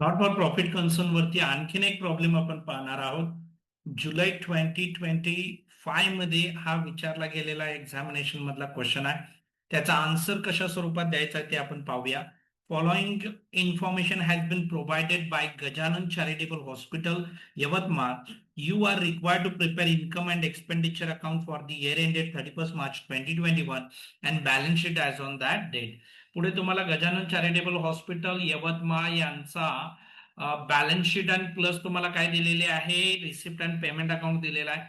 Not for profit concern वरती आणखीन एक प्रॉब्लेम आपण पाहणार आहोत. जुलै 2025 मध्ये हा विचारला गेलेला एक्झामिनेशन मधला क्वेश्चन आहे. त्याचा आन्सर कशा स्वरूपात द्यायचा आहे ते आपण पाहूया. Following information has been provided by Gajanan charitable hospital Yavatmal. You are required to prepare income and expenditure account for the year ended 31 March 2021 and balance sheet as on that date. पुढे तुम्हाला गजानन चॅरिटेबल हॉस्पिटल यवतमाळ यांचा balance sheet आणि plus तुम्हाला काय दिलेले आहे, receipt and payment account दिलेला आहे.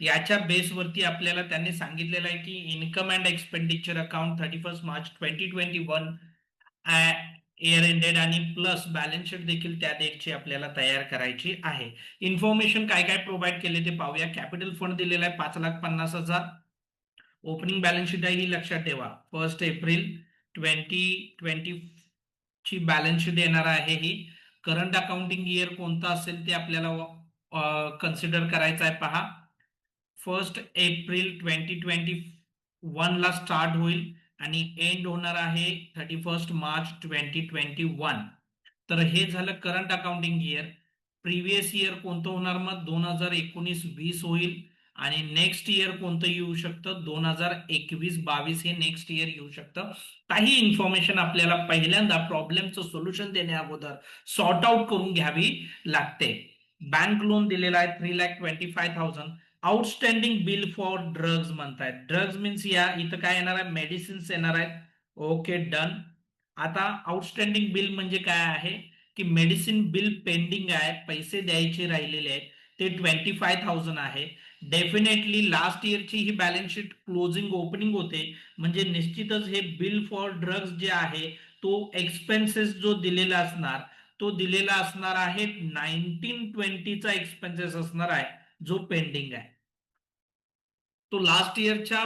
याच्या बेसवरती आपल्याला त्यांनी सांगितलेलं आहे की income and expenditure account 31 March 2021 year ended आणि प्लस बॅलन्स शीट देखील त्या डेटची आपल्याला तयार करायची आहे. इन्फॉर्मेशन काय काय प्रोव्हाइड केले ते पाहूया. कॅपिटल फंड दिलेला आहे 5,50,000. ओपनिंग बॅलन्स शीट आहे ही लक्षात ठेवा, 1 एप्रिल 2020 ची बॅलन्स शीट येणार आहे ही. करंट अकाउंटिंग इयर कोणता असेल ते आपल्याला कन्सिडर करायचं आहे. पहा, 1 एप्रिल 2021 ला स्टार्ट होईल आणि एंड होणार आहे 31 मार्च 2021. तर हे झालं current accounting year. Previous year कोणतं होणार, मग 2019-20 होईल. आणि नेक्स्ट इयर कोणतं येऊ शकतं, 2021-22 हे नेक्स्ट इयर येऊ शकतं. काही इन्फॉर्मेशन आपल्याला पहिल्यांदा प्रॉब्लेमचं सोल्युशन देण्या अगोदर सॉर्ट आउट करून घ्यावी लागते. बँक लोन दिलेला आहे 3,25,000. आउटस्टँडिंग बिल फॉर ड्रग्ज म्हणतायत. ड्रग्ज मीन्स या इथं काय येणार आहे, मेडिसिन्स येणार आहेत. Okay, done. आता आउटस्टँडिंग बिल म्हणजे काय आहे की मेडिसिन बिल पेंडिंग आहे, पैसे द्यायचे राहिलेले आहेत, ते 25,000 आहे. डेफिनेटली लास्ट इयरची ही बॅलन्स शीट क्लोजिंग ओपनिंग होते, म्हणजे निश्चितच हे बिल फॉर ड्रग्ज जे आहे तो एक्सपेन्सेस जो दिलेला असणार तो दिलेला असणार आहे 1920चा एक्सपेन्सेस असणार आहे जो पेंडिंग आहे. तो लास्ट इयरच्या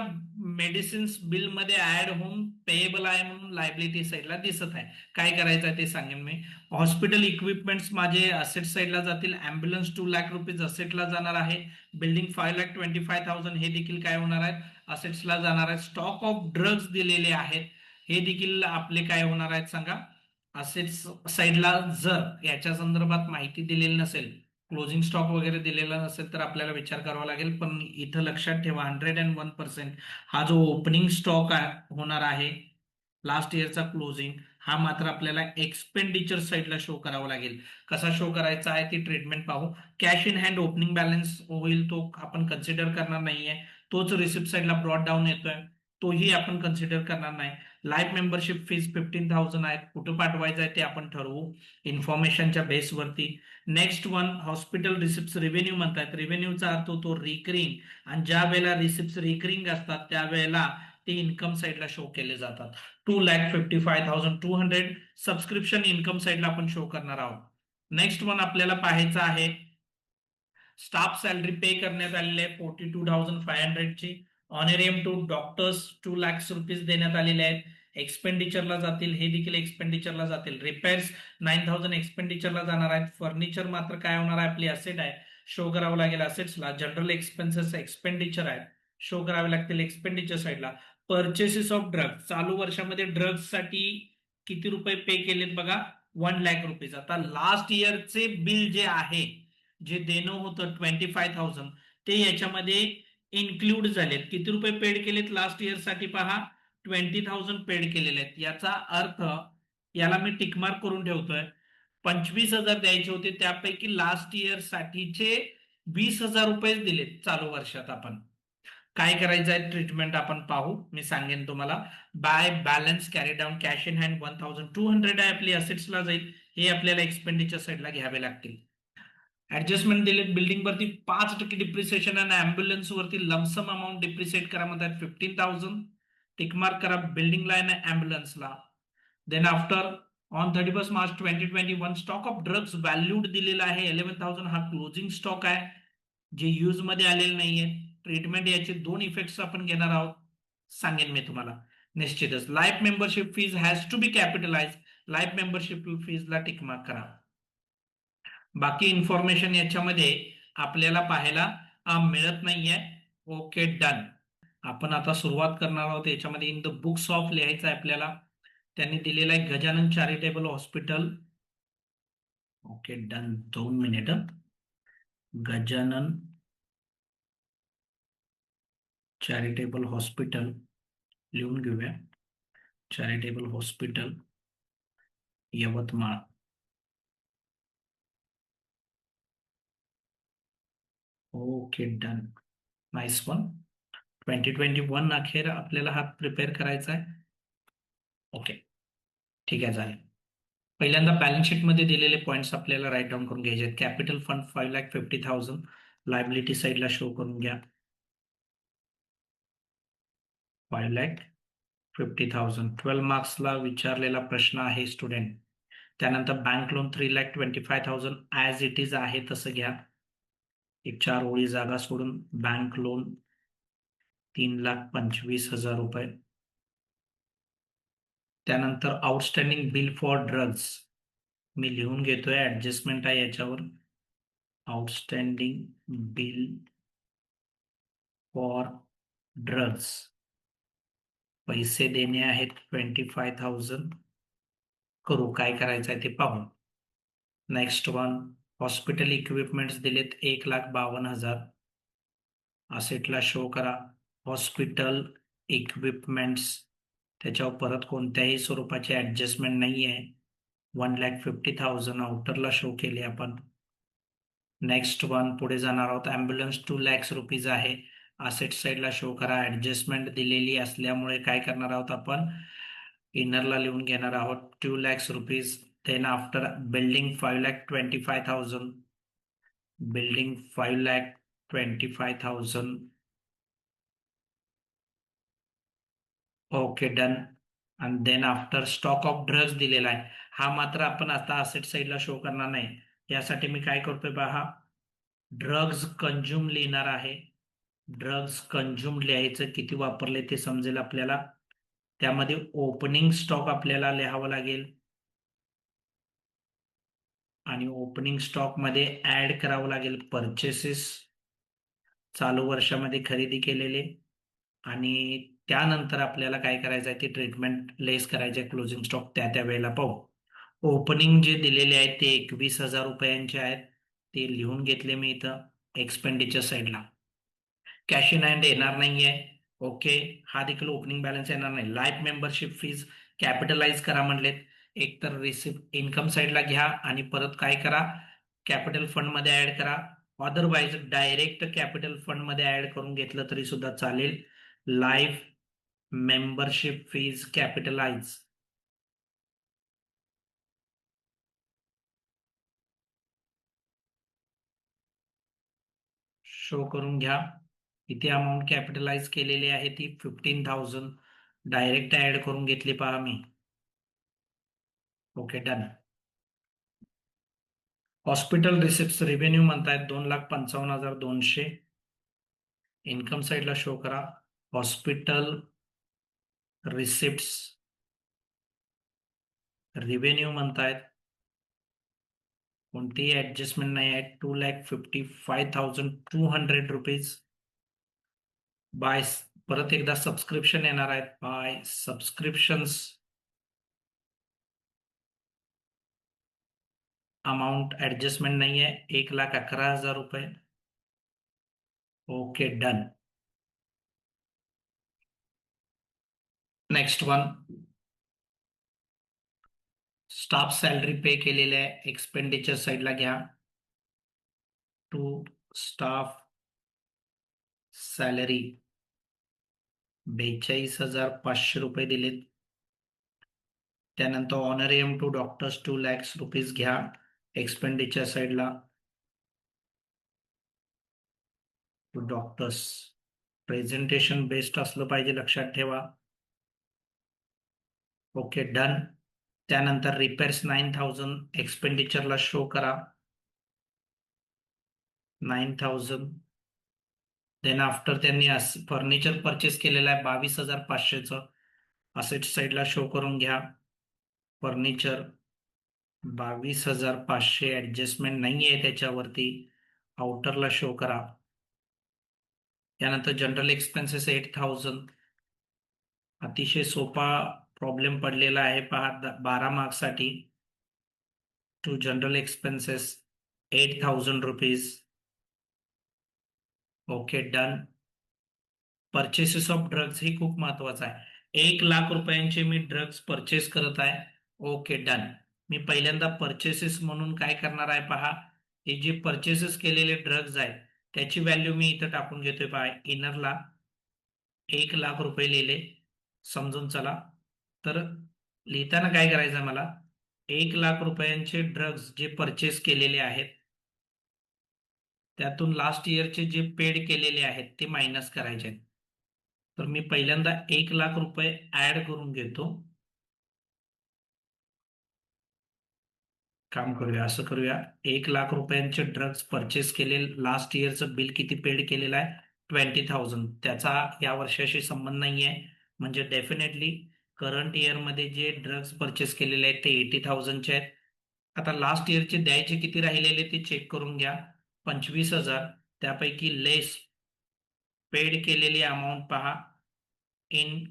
मेडिसिन्स बिल मध्ये ऍड होऊन पेएबल आहे म्हणून लायबिलिटी साईडला दिसत आहे. काय करायचं आहे ते सांगेन मी. हॉस्पिटल इक्विपमेंट्स माझे असेट साईडला जातील. अँब्युलन्स 2 लाख रुपीज असेटला जाणार आहे. बिल्डिंग 5,25,000 हे देखील काय होणार आहेत, असेट्सला जाणार आहेत. स्टॉक ऑफ ड्रग्ज दिलेले आहेत, हे देखील आपले काय होणार आहेत सांगा, असेट्स साईडला. जर याच्या संदर्भात माहिती दिलेली नसेल, क्लोजिंग स्टॉक वगैरे दिलेला नसेल तर आपल्याला विचार करावा लागेल. पण इथं लक्षात ठेवा 101% हा जो ओपनिंग स्टॉक होणार आहे लास्ट इयरचा क्लोजिंग, हा मात्र आपल्याला एक्सपेंडिचर साईडला शो करावा लागेल. कसा शो करायचा आहे ती ट्रीटमेंट पाहू. Cash in hand opening balance होईल तो आपण कन्सिडर करणार नाहीये. तोच रिसिप्ट साईडला ब्रॉड डाऊन येतोय, तोही आपण कन्सिडर करणार नाही. लाईफ मेंबरशिप फीज 15,000 आहे, कुठं पाठवायचं आहे ते आपण ठरवू इन्फॉर्मेशनच्या बेसवरती. Next one, hospital receipt revenue म्हणतात. रेव्हेन्यूचा अर्थ होतो रिकरिंग, आणि ज्या वेळेला रिसिप्ट रिकरिंग असतात त्यावेळेला ते इन्कम साईडला शो केले जातात. 2,55,200 सबस्क्रिप्शन इन्कम साईडला आपण शो करणार आहोत. नेक्स्ट वन आपल्याला पाहायचं आहे, स्टाफ सॅलरी पे करण्यात आलेले आहे 42,500 ची. Honorarium to doctors 2 lakh rupees देण्यात आलेले आहेत, एक्सपेंडिचरला जातील, हे देखील एक्सपेंडिचरला जातील. रिपेअर्स 9,000 एक्सपेंडिचरला जाणार आहेत. फर्निचर मात्र काय होणार आहे, आपली असेट आहे, शो करावं लागेल असेट्सला. जनरल एक्सपेन्सेस एक्सपेंडिचर आहेत, शो करावे लागतील एक्सपेंडिचर साईडला. परचेसेस ऑफ ड्रग्ज, चालू वर्षामध्ये ड्रग्ज साठी किती रुपये पे केलेत बघा, 1 लाख रुपीज. आता लास्ट इयरचे बिल जे आहे, जे देणं होतं 25,000, ते याच्यामध्ये इन्क्लूड झालेत. किती रुपये पेड केलेत लास्ट इयर साठी पहा, 20,000 पेड केलेले आहेत. याचा अर्थ, याला मी टिकमार्क करून ठेवतोय, 25,000 द्यायचे होते त्यापैकी लास्ट इयर साठीचे 20,000 रुपये दिलेत चालू वर्षात. आपण काय करायचं आहे ट्रीटमेंट आपण पाहू, मी सांगेन तुम्हाला. By balance carry down cash in hand 1,200 आहे, आपली असेट्सला जाईल, हे आपल्याला एक्सपेंडिचर साईडला घ्यावे लागतील. ऍडजस्टमेंट दिलेत. बिल्डिंग वरती 5% डिप्रिसिएशन आणि अँब्युलन्स वरती लमसम अमाऊंट डिप्रिसिएट करा म्हणतात 15,000. टिकमार्क करा बिल्डिंगला आणि अँब्युलन्सला. Then after on 31 March 2021 stock of drugs valued दिलेला आहे 11,000, हा क्लोजिंग स्टॉक आहे, जे यूज मध्ये आलेले नाहीये. ट्रीटमेंट याचे दोन इफेक्ट्स आपण घेणार आहोत, सांगेन मी तुम्हाला निश्चितच. Life membership fees has to be capitalize, life membership फीजला टिकमार्क करा. बाकी इन्फॉर्मेशन याच्यामध्ये आपल्याला पाहायला मिळत नाहीये. Okay, done. आपण आता सुरुवात करणार आहोत. याच्यामध्ये इन द बुक्स ऑफ लिहायचं आहे आपल्याला. त्यांनी दिलेला आहे Gajanan charitable hospital okay done. 2 minute. Gajanan charitable hospital लिहून घेऊया. Charitable hospital Yavatmal. Okay done. Nice one. 2021 अखेर आपल्याला हा प्रिपेअर करायचा आहे. ओके ठीक आहे चालेल. पहिल्यांदा बॅलन्स शीटमध्ये दिलेले पॉईंट्स आपल्याला राईट डाऊन करून घ्यायचे आहेत. कॅपिटल फंड 5,50,000 लायबिलिटी साईडला शो करून घ्या. 5,50,000 12 मार्क्सला विचारलेला प्रश्न आहे स्टुडंट. त्यानंतर bank loan 3,25,000 as it is आहे तसं घ्या. एक 4 ओळी जागा सोडून बँक लोन 3,25,000 रुपये. त्यानंतर आउटस्टँडिंग बिल फॉर ड्रग्ज मी लिहून घेतोय, ऍडजस्टमेंट आहे याच्यावर. आउटस्टँडिंग बिल फॉर ड्रग्ज पैसे देणे आहेत 25,000. करू काय करायचं आहे ते पाहू. नेक्स्ट वन हॉस्पिटल इक्विपमेंट्स दिलेत 1,52,000. असेटला शो करा हॉस्पिटल इक्विपमेंट्स. त्याच्यावर परत कोणत्याही स्वरूपाची ऍडजस्टमेंट नाही आहे. 1,50,000 आउटरला शो केले आपण. नेक्स्ट वन पुढे जाणार आहोत. ॲम्ब्युलन्स 2,00,000 आहे. असेट साईडला शो करा. ऍडजस्टमेंट दिलेली असल्यामुळे काय करणार आहोत आपण इनरला लिहून घेणार आहोत 2,00,000. Then after building 5,25,000. Building 5,25,000. Okay done. आणि then after stock of drugs दिलेला आहे. हा मात्र आपण आता असेट साईडला शो करणार नाही. यासाठी मी काय करतोय पहा, ड्रग्ज कंझ्युम लिहिणार आहे. ड्रग्ज कंझ्युम लिहायचं किती वापरले ते समजेल आपल्याला. त्यामध्ये ओपनिंग स्टॉक आपल्याला लिहावं लागेल आणि ओपनिंग स्टॉक मध्ये ऍड करावं लागेल परचेसेस चालू वर्षामध्ये खरेदी केलेले. आणि त्यानंतर आपल्याला काय करायचं आहे ते ट्रीटमेंट लेस करायचे क्लोजिंग स्टॉक त्या त्या वेळेला पाहू. ओपनिंग जे दिलेले आहेत ते 21,000 रुपयांचे आहेत. ते लिहून घेतले मी इथं एक्सपेंडिचर साईडला. कॅश इन हँड येणार नाहीये. ओके हा देखील ओपनिंग बॅलन्स येणार नाही. लाईफ मेंबरशिप फीज कॅपिटलाइज करा म्हणलेत. एकतर रिसिप्ट इन्कम साईडला घ्या आणि परत काय करा कॅपिटल फंड मध्ये ऍड करा. अदरवाईज डायरेक्ट कॅपिटल फंड मध्ये ऍड करून घेतलं तरी सुद्धा चालेल. Life membership fees capitalise. Show करून घ्या. इथे अमाऊंट कॅपिटलाइज केलेली आहे ती 15,000 डायरेक्ट ऍड करून घेतली पहा मी. Okay done. Hospital receipt revenue म्हणतायत 2,55,200. इन्कम साईडला शो करा. हॉस्पिटल रिसिप्ट रिव्हेन्यू म्हणतायत. कोणतीही ऍडजस्टमेंट नाही आहे. 2,55,200 रुपीज. बाय परत एकदा सबस्क्रिप्शन येणार आहेत. बाय सबस्क्रिप्शन्स अमाऊंट ऍडजस्टमेंट नाही आहे 1,11,000 रुपये. Okay done. Next one staff salary pay केलेले आहे. एक्सपेंडिचर साईडला घ्या. टू स्टाफ सॅलरी 42,500 रुपये दिलेत. त्यानंतर ऑनरेरियम टू डॉक्टर्स 2,00,000 रुपीज घ्या एक्सपेंडिचर साईडला. टू डॉक्टर्स प्रेझेंटेशन बेस्ट असलं पाहिजे लक्षात ठेवा. Okay done. त्यानंतर रिपेअर्स 9,000 एक्सपेंडिचरला शो करा. 9,000. देन आफ्टर त्यांनी फर्निचर परचेस केलेलं आहे 22,500चं. असेट साईडला शो करून घ्या. फर्निचर 22,500 ऍडजस्टमेंट नाही आहे त्याच्यावरती. आउटरला शो करा. त्यानंतर जनरल एक्सपेन्सेस 8,000. अतिशय सोपा प्रॉब्लेम पडलेला आहे पहा 12 मार्क्ससाठी. To general expenses 8,000 rupees. Okay done. Purchases of drugs हे खूप महत्वाचं आहे. 1,00,000 रुपयांचे मी ड्रग्ज परचेस करत आहे. Okay done. मी पहिल्यांदा परचेसेस म्हणून काय करणार आहे पहा. हे जे परचेसेस केलेले ड्रग्ज आहेत त्याची व्हॅल्यू मी इथं टाकून घेतोय पहा. इनरला 1,00,000 रुपये लिहिले. समजून चला. तर लिहिताना काय करायचं मला, 1,00,000 रुपयांचे ड्रग्ज जे परचेस केलेले आहेत त्यातून लास्ट इयरचे जे पेड केलेले आहेत ते मायनस करायचे आहेत. तर मी पहिल्यांदा 1,00,000 रुपये ऍड करून घेतो. काम करूया, असं करूया. 1,00,000 रुपयांचे ड्रग्ज परचेस केले. लास्ट इयरचं बिल किती पेड केलेलं आहे, 20,000. त्याचा या वर्षाशी संबंध नाही आहे. म्हणजे डेफिनेटली करंट इयरमध्ये जे ड्रग्ज परचेस केलेले आहेत ते 80,000चे आहेत. आता लास्ट इयरचे द्यायचे किती राहिलेले ते चेक करून घ्या. 25,000. त्यापैकी लेस पेड केलेली अमाऊंट पहा. इन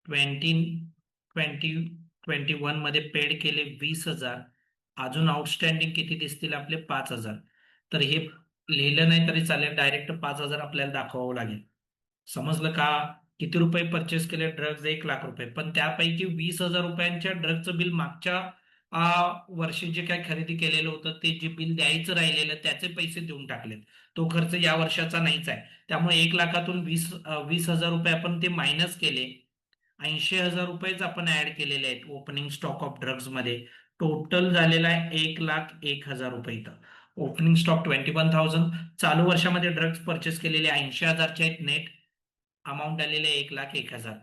2021 मध्ये पेड केले 20,000. अजून आउटस्टँडिंग किती दिसतील आपले, 5,000. तर हे लिहिलं नाही तरी चालेल, डायरेक्ट 5,000 आपल्याला दाखवावं लागेल. समजलं का. किती रुपये परचेस केले ड्रग्ज, 1,00,000 रुपये. पण त्यापैकी 20,000 रुपयांच्या ड्रग्जचं बिल मागच्या वर्षी जे काय खरेदी केलेलं होतं ते जे बिल द्यायचं राहिलेलं त्याचे पैसे देऊन टाकलेत. तो खर्च या वर्षाचा नाहीच आहे. त्यामुळे 1,00,000तून 20,000 रुपये आपण ते मायनस केले. 80,000 रुपयेच आपण ऍड केलेले आहेत ओपनिंग स्टॉक ऑफ ड्रग्ज मध्ये. टोटल झालेला आहे 1,01,000 रुपये. इथं ओपनिंग स्टॉक 21,000. चालू वर्षामध्ये ड्रग्ज परचेस केलेले 80,000चे आहेत. नेट अमाऊंट आलेले 1,01,000.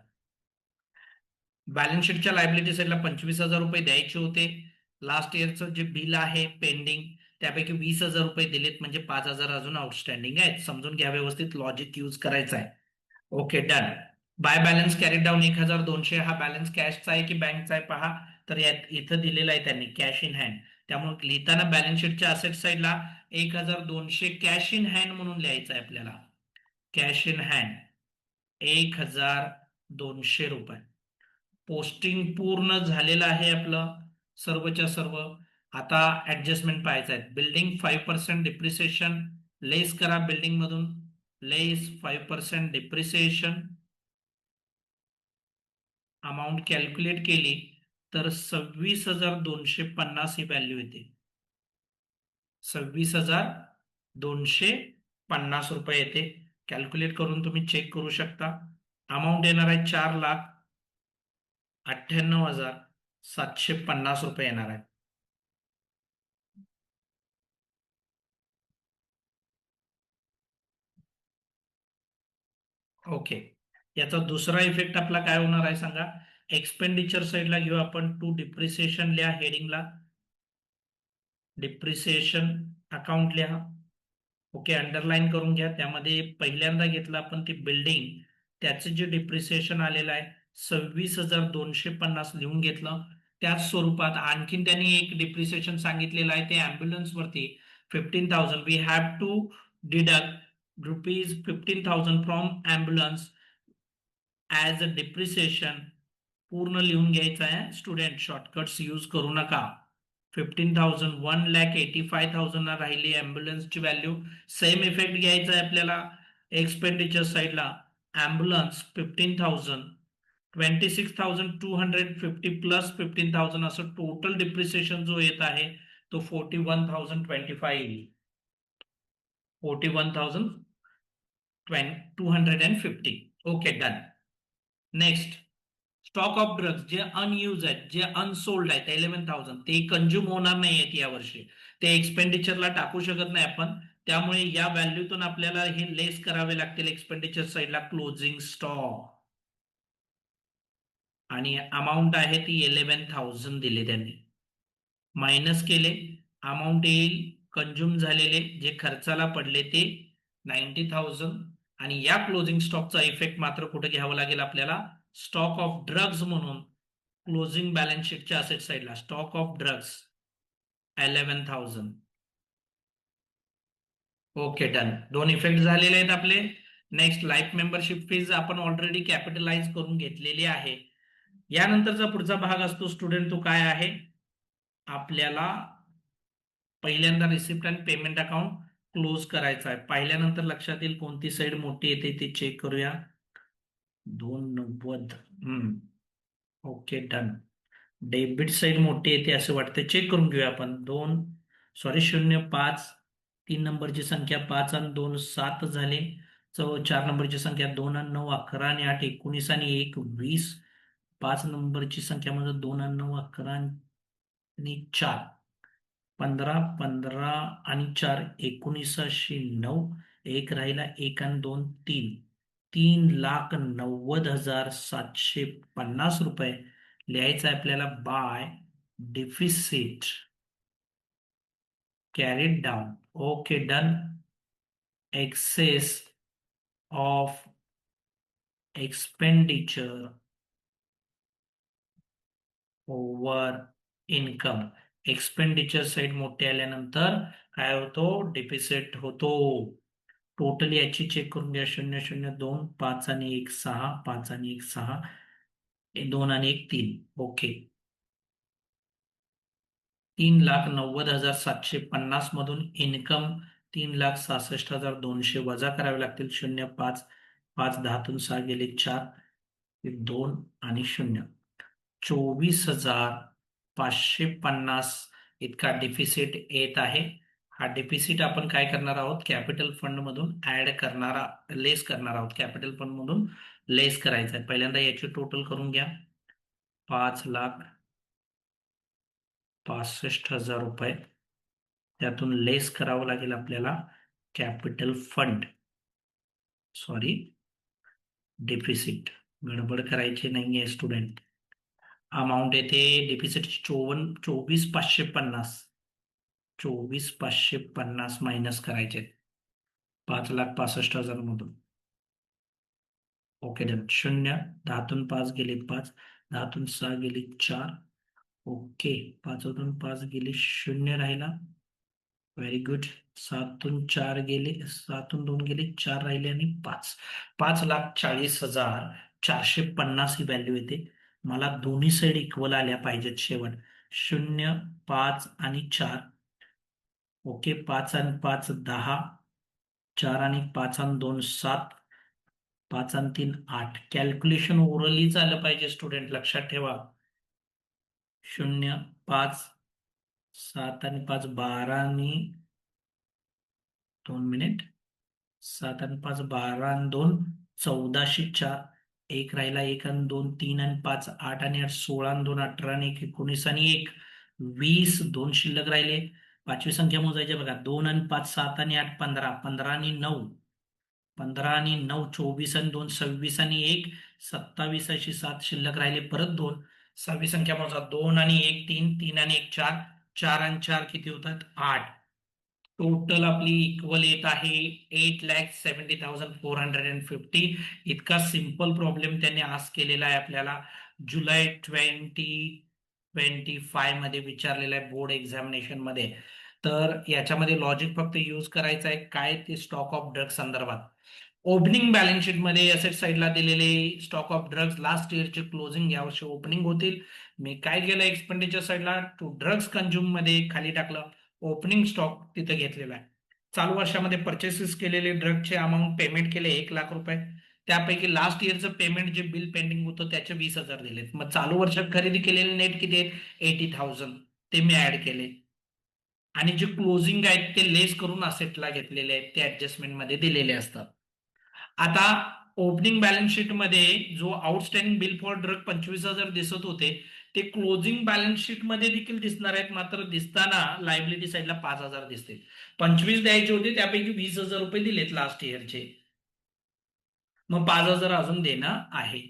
बॅलन्स शीटच्या लायबिलिटी साईडला 25,000 रुपये द्यायचे होते. लास्ट इयरचं जे बिल आहे पेंडिंग त्यापैकी 20,000 रुपये दिलेत, म्हणजे 5,000 अजून आउटस्टँडिंग आहेत. समजून घ्या, व्यवस्थित लॉजिक यूज करायचं आहे. Okay done. By balance carry down 1,200. हा बॅलन्स कॅशचा आहे की बँकचा आहे पहा. तर यात इथं दिलेला आहे त्यांनी कॅश इन हँड. त्यामुळे लिहिताना बॅलन्स शीटच्या असेट साईडला 1,200 कॅश इन हँड म्हणून लिहायचं आहे आपल्याला. कॅश इन हँड 1,200 रुपये. पोस्टिंग पूर्ण झालेलं आहे आपलं सर्वच्या सर्व. आता ऍडजस्टमेंट पाहायचं आहे. बिल्डिंग 5% डिप्रिसिएशन लेस करा. बिल्डिंग मधून लेस 5% डिप्रिसिएशन अमाऊंट कॅल्क्युलेट केली तर 26,250 ही व्हॅल्यू येते. 26,250 रुपये येते. कॅल्क्युलेट करून तुम्ही चेक करू शकता. अमाऊंट येणार आहे 4,98,750 रुपये येणार आहे. ओके. याचा दुसरा इफेक्ट आपला काय होणार आहे सांगा. एक्सपेंडिचर साईडला घेऊ आपण. टू डिप्रिसिएशन लिहा हेडिंगला. डिप्रिसिएशन अकाउंट लिहा. ओके, अंडरलाईन करून घ्या. त्यामध्ये पहिल्यांदा घेतलं आपण ती बिल्डिंग, त्याचं जे डिप्रिसिएशन आलेलं आहे 26,250 लिहून घेतलं. त्याच स्वरूपात आणखीन त्यांनी एक डिप्रिसिएशन सांगितलेलं आहे ते अँब्युलन्स वरती 15,000. We have to deduct ₹15,000 from ambulance as a depreciation. पूर्ण लिहून घ्यायचं आहे स्टुडंट, शॉर्टकट्स यूज करू नका. 15,000 1,85,000 राहिली अँब्युलन्सची व्हॅल्यू. सेम इफेक्ट घ्यायचा आहे आपल्याला एक्सपेंडिचर साईडला. अँब्युलन्स 15,000, 26,250 प्लस 15,000 असं टोटल डिप्रिसिएशन जो येत आहे तो 41,025 येईल. 41,250. Okay done. Next, stock of drugs जे अनयूज आहेत, जे अनसोल्ड आहेत 11,000, ते कंझ्युम होणार नाही आहेत यावर्षी. ते एक्सपेंडिचरला टाकू शकत नाही आपण. त्यामुळे या व्हॅल्यूतून आपल्याला हे लेस करावे लागतील एक्सपेंडिचर साईडला. क्लोजिंग स्टॉक आणि अमाऊंट आहे ती 11,000 दिले त्यांनी. मायनस केले, अमाऊंट येईल कंझ्युम झालेले जे खर्चाला पडले ते 90,000. आणि या क्लोजिंग स्टॉकचा इफेक्ट मात्र कुठे घ्यावा लागेल आपल्याला, स्टॉक ऑफ ड्रग्ज म्हणून. क्लोजिंग बॅलन्स शीटच्या असेट साईडला stock of drugs 11,000. Okay done. दोन इफेक्ट झालेले आहेत आपले. नेक्स्ट, लाईफ मेंबरशिप फीज आपण ऑलरेडी कॅपिटलाइज करून घेतलेली आहे. यानंतरचा पुढचा भाग असतो स्टुडंट, तो काय आहे आपल्याला पहिल्यांदा रिसिप्ट आणि पेमेंट अकाउंट क्लोज करायचा आहे. पाहिल्यानंतर लक्षात येईल कोणती साईड मोठी येते ते चेक करूया. 290. Okay, done. डेबिट साईड मोठी येते असं वाटतं, चेक करून घेऊया आपण. 0.5, 3 नंबरची संख्या 5 आणि 2 7 झाले. 4 नंबरची संख्या 2 आणि 9 11 आणि 8 19 आणि 1 20. 5 नंबरची संख्या म्हणजे 2 आणि 9 11 आणि 4 15. 15 आणि 4 19 अशी 9. एक राहिला, 1 आणि 2 3. 3,90,750 रुपये लिहायचं आहे आपल्याला by deficit carried down. Okay, done. Excess of expenditure over income. Expenditure side मोठे आल्यानंतर काय होतो? डिफिसिट होतो. टोटल याची चेक करून घ्या. 0.02 5 आणि 1 6, 5 आणि 1 6, 2 आणि 1 3. ओके, 3,90,750 मधून इन्कम 3,66,200 वजा करावे लागतील. 0.5 5 10तून 6 गेले 4, 2 आणि 0. 24,550 इतका डिफिसिट येत आहे. हा डिफिसिट आपण काय करणार आहोत? कॅपिटल फंड मधून लेस करणार आहोत. कॅपिटल फंड मधून लेस करायचं आहे. पहिल्यांदा याची टोटल करून घ्या. 5,65,000 रुपये त्यातून लेस करावं लागेल आपल्याला कॅपिटल फंड. Sorry, deficit. गडबड करायची नाहीये स्टुडंट. अमाऊंट येते डिफिसिट 24,550. 24,550 मायनस करायचे 5,65,000 मधून. Okay, done. 0 10तून 5 गेले 5, 10तून 6 गेले 4. ओके, 5तून 5 गेले 0 राहिला. Very good. 7तून 2 गेले 4 राहिले आणि 5. 5,40,450 ही व्हॅल्यू येते. मला दोन्ही साईड इक्वल आल्या पाहिजेत शेवट. 0 5 आणि 4. ओके, 5 आणि 5 10, 4 आणि 5 आणि 2 7, 5 आणि 3 8. कॅल्क्युलेशन ओरली झालं पाहिजे स्टुडंट, लक्षात ठेवा. 0 5 7 आणि 5 12 आणि 2 मिनिट. 7 आणि 5 12 आणि 2 1404. एक राहिला, 1 आणि 2 3 आणि 5 8 आणि 8 16 आणि 2 18 आणि 1 19 आणि 1 20. 2 शिल्लक राहिले. पाचवी संख्या मोजायची बघा. 2 आणि 5 7 आणि 8 15. 15 आणि 9 15 आणि 9 24 आणि 2 26 आणि 1 27 अशी 7 शिल्लक राहिले. परत 2. सहावी संख्या मोजा. 2 आणि 1 3, 3 आणि 1 4, 4 आणि 4 किती होतात? 8. टोटल आपली इक्वल येत आहे 8,70,450. इतका सिंपल प्रॉब्लेम त्यांनी आज केलेला आहे आपल्याला. जुलै 2025 मध्ये विचारलेला आहे बोर्ड एक्झामिनेशन मध्ये. तर याच्यामध्ये लॉजिक फक्त यूज करायचं आहे. काय ते? स्टॉक ऑफ ड्रग्ज संदर्भात. ओपनिंग बॅलन्स शीट मध्ये असेट साईडला दिलेले स्टॉक ऑफ ड्रग्ज लास्ट इयरचे क्लोजिंग यावर्षी ओपनिंग होतील. मी काय केलं? एक्सपेंडिचर साईडला टू ड्रग्ज कंझ्युम मध्ये खाली टाकलं. ओपनिंग स्टॉक तिथे घेतलेला आहे. चालू वर्षामध्ये परचेसेस केलेले ड्रगचे अमाऊंट पेमेंट केले 1,00,000 रुपये. त्यापैकी लास्ट इयरचं पेमेंट जे बिल पेंडिंग होतं त्याचे 20,000 दिलेत. मग चालू वर्षात खरेदी केलेले नेट किती आहेत? 80,000. ते मी ऍड केले. आणि जे क्लोजिंग आहेत ते लेस करून असेटला घेतलेले आहेत, ते ऍडजस्टमेंट मध्ये दिलेले असतात. आता ओपनिंग बॅलन्स शीट मध्ये जो आउटस्टँडिंग बिल फॉर ड्रग 25,000 दिसत होते ते क्लोजिंग बॅलन्स शीट मध्ये देखील दिसणार आहेत. मात्र दिसताना लायबिलिटी साईडला 5,000 दिसतील. 25 द्यायचे होते त्यापैकी 20,000 रुपये दिलेत लास्ट इयरचे. मग 5,000 अजून देणं आहे.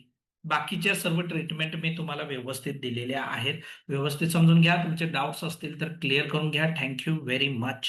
बाकीच्या सर्व ट्रीटमेंट मी तुम्हाला व्यवस्थित दिलेल्या आहेत. व्यवस्थित समजून घ्या. तुमचे डाऊट्स असतील तर क्लिअर करून घ्या. Thank you very much.